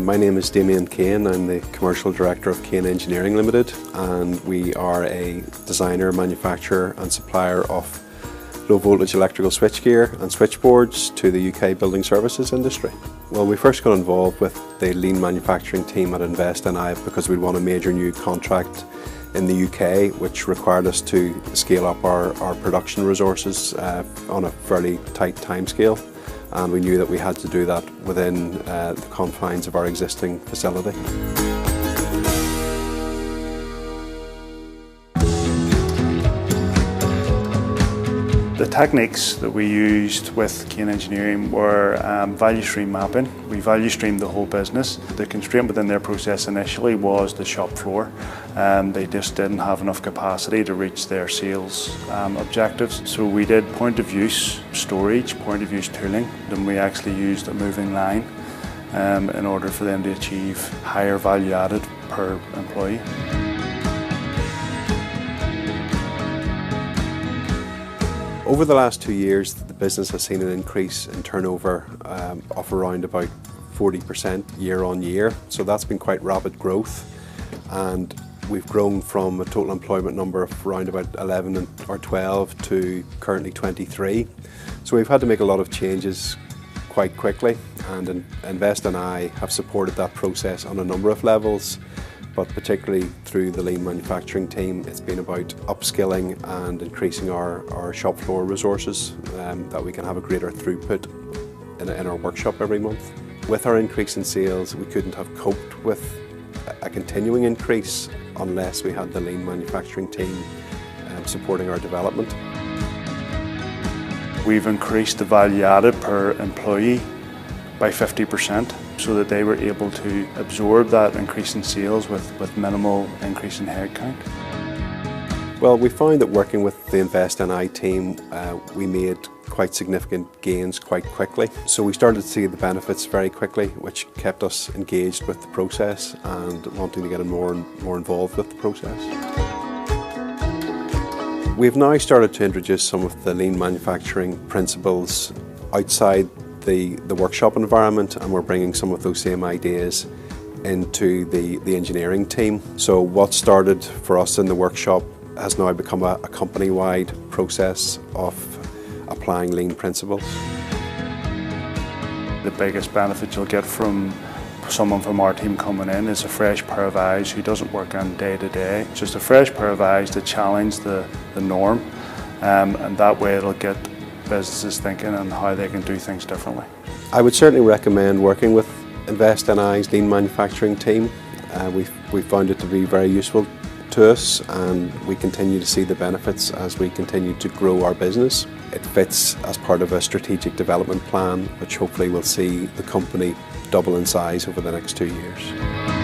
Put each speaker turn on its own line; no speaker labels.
My name is Damien Kane. I'm the Commercial Director of Kane Engineering Limited, and we are a designer, manufacturer and supplier of low voltage electrical switchgear and switchboards to the UK building services industry. Well, we first got involved with the lean manufacturing team at InvestNI because we won a major new contract in the UK which required us to scale up our production resources on a fairly tight timescale, and we knew that we had to do that within the confines of our existing facility.
The techniques that we used with Kane Engineering were value stream mapping. We value streamed the whole business. The constraint within their process initially was the shop floor. They just didn't have enough capacity to reach their sales objectives. So we did point of use storage, point of use tooling. Then we actually used a moving line in order for them to achieve higher value added per employee.
Over the last 2 years, the business has seen an increase in turnover of around about 40% year on year. So that's been quite rapid growth, and we've grown from a total employment number of around about 11 or 12 to currently 23. So we've had to make a lot of changes quite quickly, and InvestNI have supported that process on a number of levels. But particularly through the lean manufacturing team, it's been about upskilling and increasing our shop floor resources, that we can have a greater throughput in our workshop every month. With our increase in sales, we couldn't have coped with a continuing increase unless we had the lean manufacturing team supporting our development.
We've increased the value added per employee by 50%, so that they were able to absorb that increase in sales with minimal increase in headcount.
Well, we found that working with the InvestNI team, we made quite significant gains quite quickly. So we started to see the benefits very quickly, which kept us engaged with the process and wanting to get more involved with the process. We've now started to introduce some of the lean manufacturing principles outside the workshop environment, and we're bringing some of those same ideas into the engineering team. So what started for us in the workshop has now become a company-wide process of applying lean principles.
The biggest benefit you'll get from someone from our team coming in is a fresh pair of eyes who doesn't work on day to day. Just a fresh pair of eyes to challenge the norm, and that way it'll get businesses thinking on how they can do things differently.
I would certainly recommend working with InvestNI's lean manufacturing team. We've found it to be very useful to us, and we continue to see the benefits as we continue to grow our business. It fits as part of a strategic development plan, which hopefully will see the company double in size over the next 2 years.